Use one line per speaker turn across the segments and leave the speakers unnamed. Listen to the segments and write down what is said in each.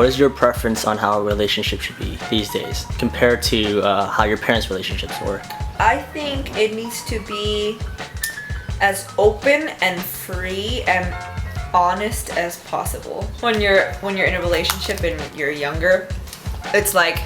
What is your preference on how a relationship should be these days compared to how your parents' relationships were?
I think it needs to be as open and free and honest as possible. When you're in a relationship and you're younger, it's like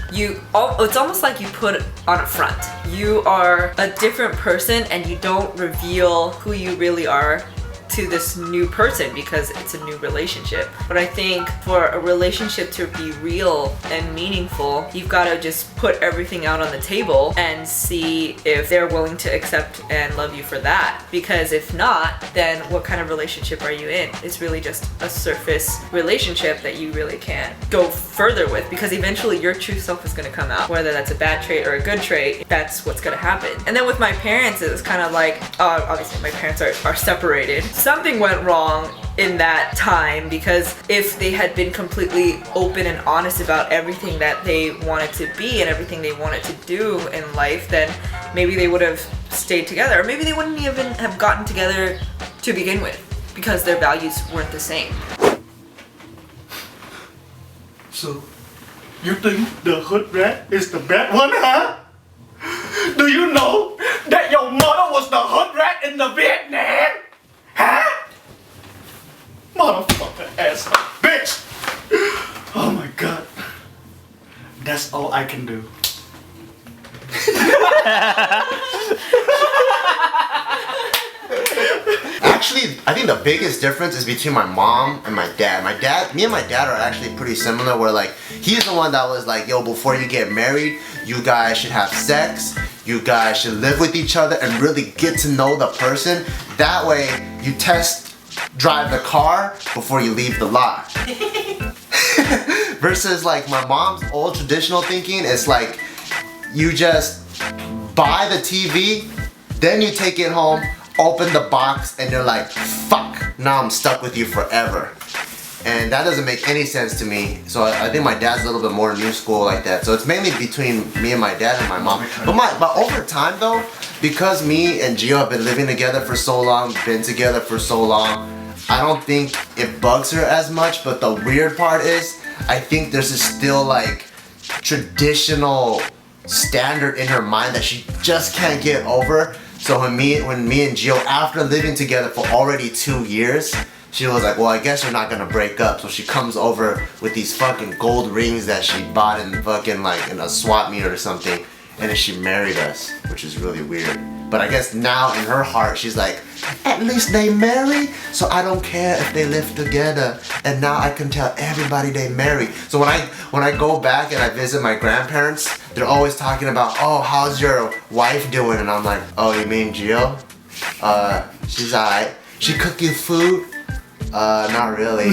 it's almost like you put on a front. You are a different person and you don't reveal who you really are to this new person because it's a new relationship. But I think for a relationship to be real and meaningful, you've got to just put everything out on the table and see if they're willing to accept and love you for that. Because if not, then what kind of relationship are you in? It's really just a surface relationship that you really can't go further with, because eventually your true self is going to come out. Whether that's a bad trait or a good trait, that's what's going to happen. And then with my parents, it was kind of like, obviously my parents are separated. Something went wrong in that time, because if they had been completely open and honest about everything that they wanted to be and everything they wanted to do in life, then maybe they would have stayed together, or maybe they wouldn't even have gotten together to begin with, because their values weren't the same.
So, you think the hood rat is the bad one, huh? Do you know that your mother was the hood rat in the Vietnam? Huh? Motherfucker ass bitch! Oh my god. That's all I can do.
Actually, I think the biggest difference is between my mom and my dad. Me and my dad are actually pretty similar, where like, he's the one that was like, yo, before you get married, you guys should have sex, you guys should live with each other and really get to know the person. That way, you drive the car before you leave the lot. Versus like my mom's old traditional thinking is like, you just buy the TV, then you take it home, open the box, and you're like, fuck, now I'm stuck with you forever. And that doesn't make any sense to me. So I think my dad's a little bit more new school like that. So it's mainly between me and my dad and my mom. But over time though, because me and Gio have been living together for so long, been together for so long, I don't think it bugs her as much. But the weird part is, I think there's this still like traditional standard in her mind that she just can't get over. So when me and Gio, after living together for already 2 years, she was like, well, I guess we're not gonna break up. So she comes over with these fucking gold rings that she bought in fucking like in a swap meet or something, and then she married us, which is really weird. But I guess now in her heart, she's like, at least they married, so I don't care if they live together. And now I can tell everybody they married. So when I go back and I visit my grandparents, they're always talking about, oh, how's your wife doing? And I'm like, oh, you mean Gio? She's alright. She cook you food? Not really.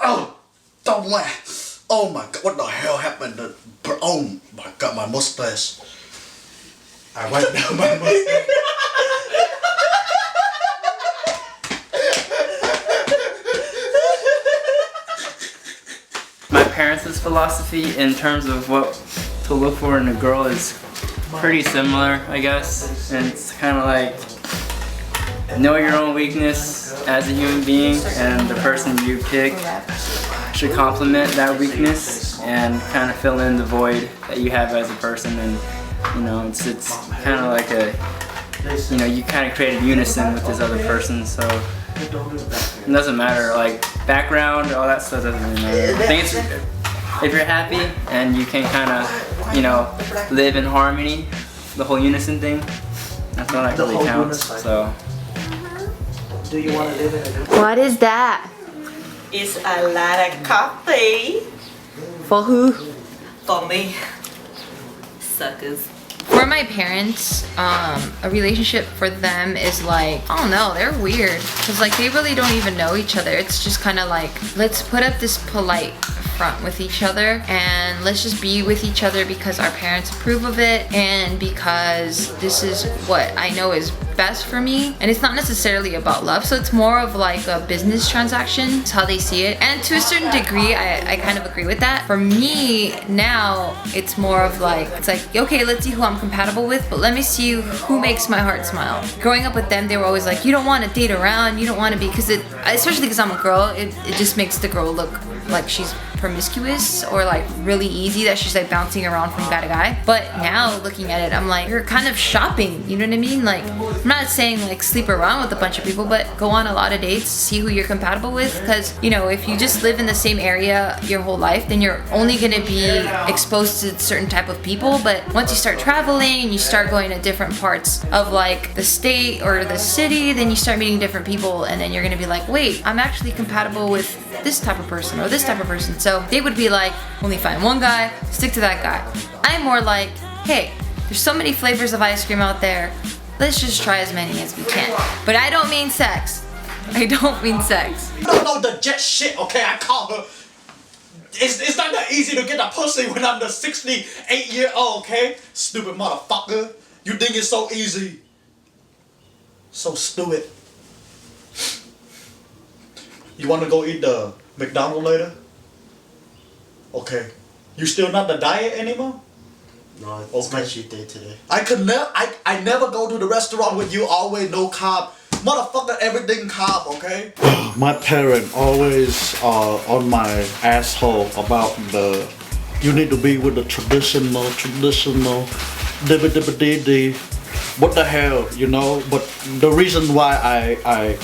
Oh, don't laugh. Oh my god, what the hell happened to... Oh my god, my mustache. I wiped down my mustache.
My parents' philosophy in terms of what to look for in a girl is pretty similar, I guess. And it's kind of like, know your own weakness as a human being, and the person you pick should complement that weakness and kind of fill in the void that you have as a person. And you know, it's kind of like a, you know, you kind of create a unison with this other person. So it doesn't matter, like background, all that stuff doesn't really matter. I think it's, if you're happy and you can kind of, you know, live in harmony, the whole unison thing, that's all that really counts. So.
Do you want to live in a...
What is that?
It's a lot of coffee.
For who?
For me. Suckers.
For my parents, a relationship for them is like, I don't know, they're weird. Cause like they really don't even know each other. It's just kind of like, let's put up this polite upfront with each other, and let's just be with each other because our parents approve of it and because this is what I know is best for me. And it's not necessarily about love, so it's more of like a business transaction. It's how they see it, and to a certain degree I kind of agree with that. For me now, it's more of like, it's like, okay, let's see who I'm compatible with, but let me see who makes my heart smile. Growing up with them, they were always like, you don't want to date around, you don't want to be, because it, especially because I'm a girl, it just makes the girl look like she's promiscuous or like really easy, that she's like bouncing around from guy to guy. But now looking at it, I'm like, you're kind of shopping, you know what I mean? Like, I'm not saying like sleep around with a bunch of people, but go on a lot of dates, see who you're compatible with, because you know, if you just live in the same area your whole life, then you're only going to be exposed to certain type of people. But once you start traveling and you start going to different parts of like the state or the city, then you start meeting different people, and then you're going to be like, wait, I'm actually compatible with this type of person or this type of person. So they would be like, only find one guy, stick to that guy. I'm more like, hey, there's so many flavors of ice cream out there, let's just try as many as we can. But I don't mean sex. I don't mean sex.
You don't know the jet shit, okay? I call her. It's not that easy to get a pussy when I'm the 68-year-old, okay? Stupid motherfucker. You think it's so easy? So stupid. You wanna go eat the McDonald's later? Okay. You still not the diet anymore?
No, it's my cheat day today.
I never go to the restaurant with you, always no carb. Motherfucker, everything carb, okay?
My parent always on my asshole about the, you need to be with the traditional, dibba what the hell, you know? But the reason why I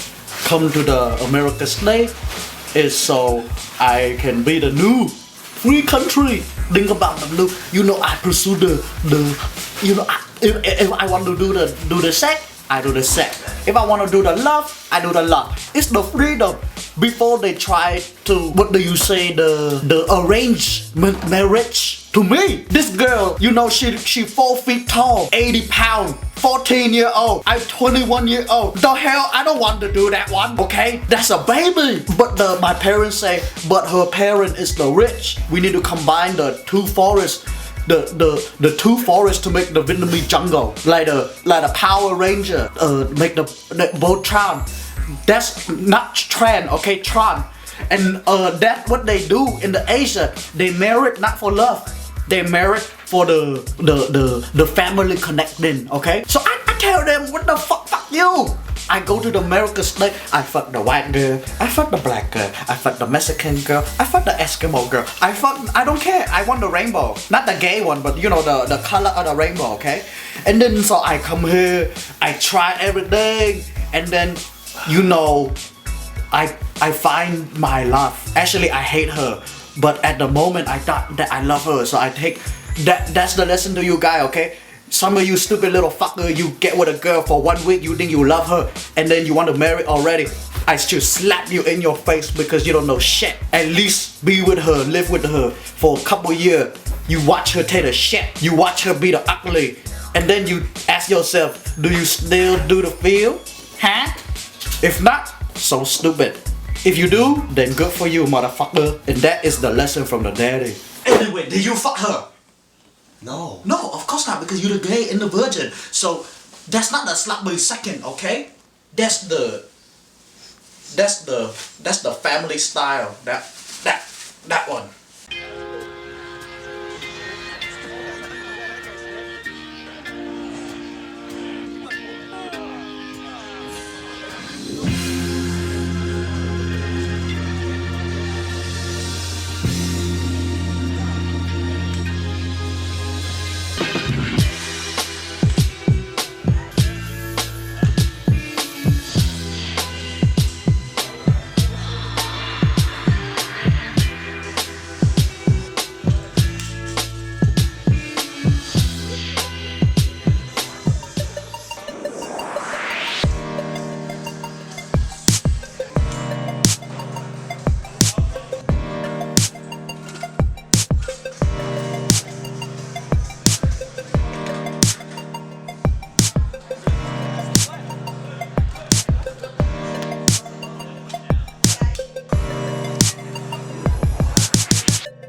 come to the American state is so I can be the new free country. Think about the new, you know, I pursue the you know, if I want to do the sex, I do the sex. If I want to do the love, I do the love. It's the freedom. Before they try to, what do you say, the arrangement marriage. To me, this girl, you know, she 4 feet tall, 80 pounds, 14-year-old. I'm 21-year-old. The hell, I don't want to do that one, okay? That's a baby. But my parents say, but her parent is the rich. We need to combine the two forests. The two forests to make the Vietnamese jungle, like the Power Ranger, make the Voltron. That's not Tran, okay, Tron. And that's what they do in the Asia. They married not for love. They married for the family connecting, okay? So I tell them, what the fuck you? I go to the American state, I fuck the white girl, I fuck the black girl, I fuck the Mexican girl, I fuck the Eskimo girl, I don't care, I want the rainbow. Not the gay one, but you know, the color of the rainbow, okay? And then so I come here, I try everything, and then, you know, I find my love. Actually, I hate her, but at the moment I thought that I love her, so I take, that's the lesson to you guys, okay? Some of you stupid little fucker, you get with a girl for 1 week, you think you love her, and then you want to marry already. I should slap you in your face because you don't know shit. At least be with her, live with her for a couple years. You watch her take a shit, you watch her be the ugly, and then you ask yourself, do you still do the feel? Huh? If not, so stupid. If you do, then good for you, motherfucker. And that is the lesson from the daddy.
Anyway, did you fuck her?
No.
No, of course not, because you're the gay and the virgin. So that's not the slap me second, okay? That's the family style. That one.